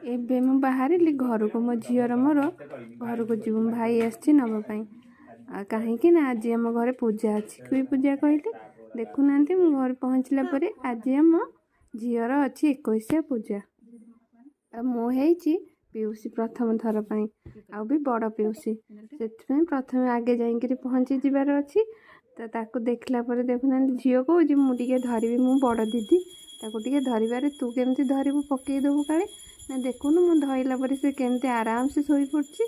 ଏବେ ମୁଁ ବାହାରିଲି ଘରକୁ, ମୋ ଝିଅର ମୋର ଘରକୁ ଯିବୁ। ଭାଇ ଆସିଛି ନେବା ପାଇଁ। ଆଉ କାହିଁକି ନା ଆଜି ଆମ ଘରେ ପୂଜା ଅଛି। କି ପୂଜା କହିଲେ? ଦେଖୁନାହାନ୍ତି, ମୁଁ ଘରେ ପହଞ୍ଚିଲା ପରେ ଆଜି ଆମ ଝିଅର ଅଛି 21 ପୂଜା। ଆଉ ମୁଁ ହେଇଛି ପିଉସୀ ପ୍ରଥମ ଥର ପାଇଁ, ଆଉ ବି ବଡ଼ ପିଉସୀ। ସେଥିପାଇଁ ପ୍ରଥମେ ଆଗେ ଯାଇକିରି ପହଞ୍ଚି ଯିବାର ଅଛି। ତ ତାକୁ ଦେଖିଲା ପରେ ଦେଖୁନାହାନ୍ତି, ଝିଅ କହୁଛି ମୁଁ ଟିକେ ଧରିବି, ମୁଁ ବଡ଼ ଦିଦି ତାକୁ ଟିକେ ଧରିବାରେ, ତୁ କେମିତି ଧରିବୁ, ପକେଇଦେବୁ କାଳେ। ନା ଦେଖୁନୁ ମୁଁ ଧରିଲା ପରେ ସେ କେମିତି ଆରାମସେ ଶୋଇପଡ଼ୁଛି।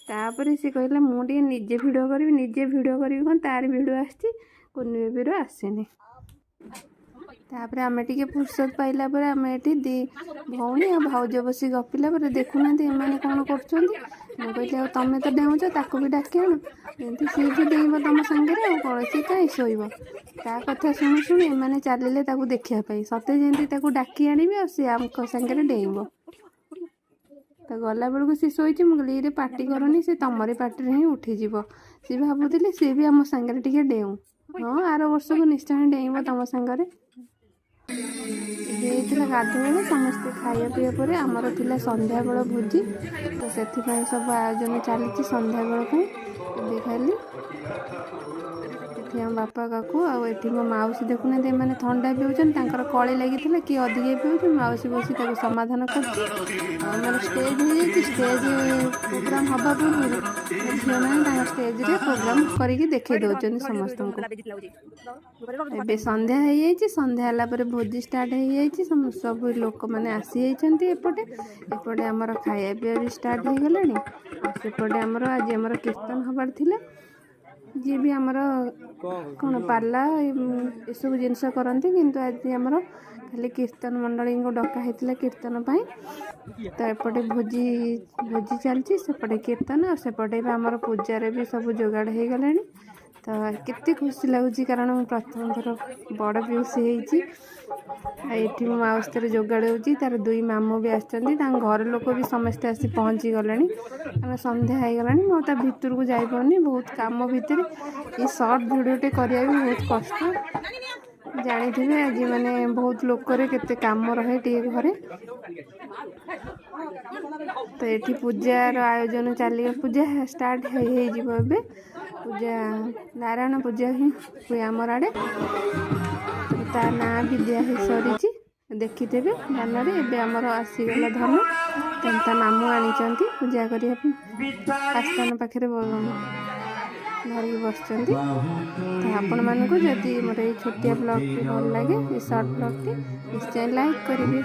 ତାପରେ ସେ କହିଲା ମୁଁ ଟିକେ ନିଜେ ଭିଡ଼ିଓ କରିବି। ନିଜେ ଭିଡ଼ିଓ କରିବି କ'ଣ, ତାର ଭିଡ଼ିଓ ଆସିଛି, କୁନି ବେବିର ଆସିନି। ତାପରେ ଆମେ ଟିକେ ଫୁର୍ସତ ପାଇଲା ପରେ ଆମେ ଏଠି ଦି ଭଉଣୀ ଆଉ ଭାଉଜ ବସି ଗପିଲା ପରେ ଦେଖୁନାହାନ୍ତି ଏମାନେ କ'ଣ କରୁଛନ୍ତି। ମୁଁ କହିଲି ଆଉ ତମେ ତ ଡେଉଁଛ, ତାକୁ ବି ଡାକି ଆଣ, ଯେମିତି ସିଏ ବି ଡେଇଁବ ତମ ସାଙ୍ଗରେ। ଆଉ କ'ଣ, ସିଏ କାହିଁ ଶୋଇବ। ତା କଥା ଶୁଣି ଶୁଣି ଏମାନେ ଚାଲିଲେ ତାକୁ ଦେଖିବା ପାଇଁ, ସତେ ଯେମିତି ତାକୁ ଡାକି ଆଣିବେ ଆଉ ସିଏ ଆମ ସାଙ୍ଗରେ ଡେଇଁବ। ତ ଗଲାବେଳକୁ ସିଏ ଶୋଇଛି। ମୁଁ କହିଲି ଇରେ ପାଟି କରନି, ସେ ତମରି ପାଟିରେ ହିଁ ଉଠିଯିବ। ସିଏ ଭାବୁଥିଲେ ସିଏ ବି ଆମ ସାଙ୍ଗରେ ଟିକେ ଡେଉଁ। ହଁ, ଆର ବର୍ଷକୁ ନିଶ୍ଚୟ ଡେଇଁବ ତମ ସାଙ୍ଗରେ। ଏବେ ହେଇଥିଲା ଗାଧୁଆବେଳେ ସମସ୍ତେ ଖାଇବା ପିଇବା ପରେ ଆମର ଥିଲା ସନ୍ଧ୍ୟାବେଳ ଭୋଜି। ତ ସେଥିପାଇଁ ସବୁ ଆୟୋଜନ ଚାଲିଛି ସନ୍ଧ୍ୟାବେଳ ପାଇଁ। ଏବେ ଖାଲି ଏଠି ଆମ ବାପା କାକୁ ଆଉ ଏଠି ମୋ ମାଉସୀ ଦେଖୁନାହାନ୍ତି, ଏମାନେ ଥଣ୍ଡା ପିଉଛନ୍ତି। ତାଙ୍କର କଳି ଲାଗିଥିଲା କିଏ ଅଧିକା ପିଉଛି, ମାଉସୀ ବସି ତାକୁ ସମାଧାନ କରୁଛି। ଆଉ ଆମର ଷ୍ଟେଜ୍ ହେଇଯାଇଛି। ଷ୍ଟେଜ୍ ପ୍ରୋଗ୍ରାମ୍ ହେବା ପୂର୍ବରୁ ଝିଅମାନେ ତାଙ୍କ ଷ୍ଟେଜ୍ରେ ପ୍ରୋଗ୍ରାମ୍ କରିକି ଦେଖେଇ ଦେଉଛନ୍ତି ସମସ୍ତଙ୍କୁ। ଏବେ ସନ୍ଧ୍ୟା ହେଇଯାଇଛି। ସନ୍ଧ୍ୟା ହେଲା ପରେ ଭୋଜି ଷ୍ଟାର୍ଟ ହେଇଯାଇଛି। ସବୁ ଲୋକମାନେ ଆସିଯାଇଛନ୍ତି। ଏପଟେ ଆମର ଖାଇବା ପିଇବା ବି ଷ୍ଟାର୍ଟ ହେଇଗଲାଣି। ଆଉ ସେପଟେ ଆମର ଆଜି ଆମର କୀର୍ତ୍ତନ ହେବାର ଥିଲା। ଯିଏ ବି ଆମର କ'ଣ ପାଲା ଏସବୁ ଜିନିଷ କରନ୍ତି, କିନ୍ତୁ ଆଜି ଆମର ଖାଲି କୀର୍ତ୍ତନ ମଣ୍ଡଳୀଙ୍କୁ ଡକା ହେଇଥିଲା କୀର୍ତ୍ତନ ପାଇଁ। ତ ଏପଟେ ଭୋଜି ଚାଲିଛି, ସେପଟେ କୀର୍ତ୍ତନ, ଆଉ ସେପଟେ ବି ଆମର ପୂଜାରେ ବି ସବୁ ଯୋଗାଡ଼ ହେଇଗଲାଣି। ତ କେତେ ଖୁସି ଲାଗୁଛି, କାରଣ ମୁଁ ପ୍ରଥମ ଥର ବଡ଼ ପିଉସୀ ହେଇଛି। ଆଉ ଏଠି ମୋ ମାଉସୀ ତାର ଯୋଗାଡ଼ ହେଉଛି। ତାର 2 ମାମୁଁ ବି ଆସିଛନ୍ତି, ତାଙ୍କ ଘର ଲୋକ ବି ସମସ୍ତେ ଆସି ପହଞ୍ଚି ଗଲେଣି। ତାଙ୍କ ସନ୍ଧ୍ୟା ହେଇଗଲାଣି। ମୁଁ ତା ଭିତରକୁ ଯାଇପାରୁନି, ବହୁତ କାମ ଭିତରେ। ଏ ସର୍ଟ ଭିଡ଼ିଓଟେ କରିବା ବି ବହୁତ କଷ୍ଟ। ଜାଣିଥିବେ ଆଜି ମାନେ ବହୁତ ଲୋକରେ କେତେ କାମ ରହେ ଟିକେ ଘରେ। ତ ଏଠି ପୂଜାର ଆୟୋଜନ ଚାଲିବ। ପୂଜା ଷ୍ଟାର୍ଟ ହେଇଯିବ ଏବେ। ପୂଜା ନାରାୟଣ ପୂଜା ହିଁ ହୁଏ ଆମର ଆଡ଼େ। ତା ନାଁ ବି ଦିଆ ହେଇ ସରିଛି, ଦେଖିଥିବେ ଧାନରେ। ଏବେ ଆମର ଆସିଗଲା ଧନ। ତା ମାମୁଁ ଆଣିଛନ୍ତି ପୂଜା କରିବା ପାଇଁ, ଆସ୍ଥାନ ପାଖରେ ଧରିକି ବସିଛନ୍ତି। ତ ଆପଣମାନଙ୍କୁ ଯଦି ମୋର ଏଇ ଛୋଟିଆ ବ୍ଲଗ୍ଟି ଭଲ ଲାଗେ, ଏ ସର୍ଟ ବ୍ଲଗ୍ଟି, ନିଶ୍ଚୟ ଲାଇକ୍ କରିବେ।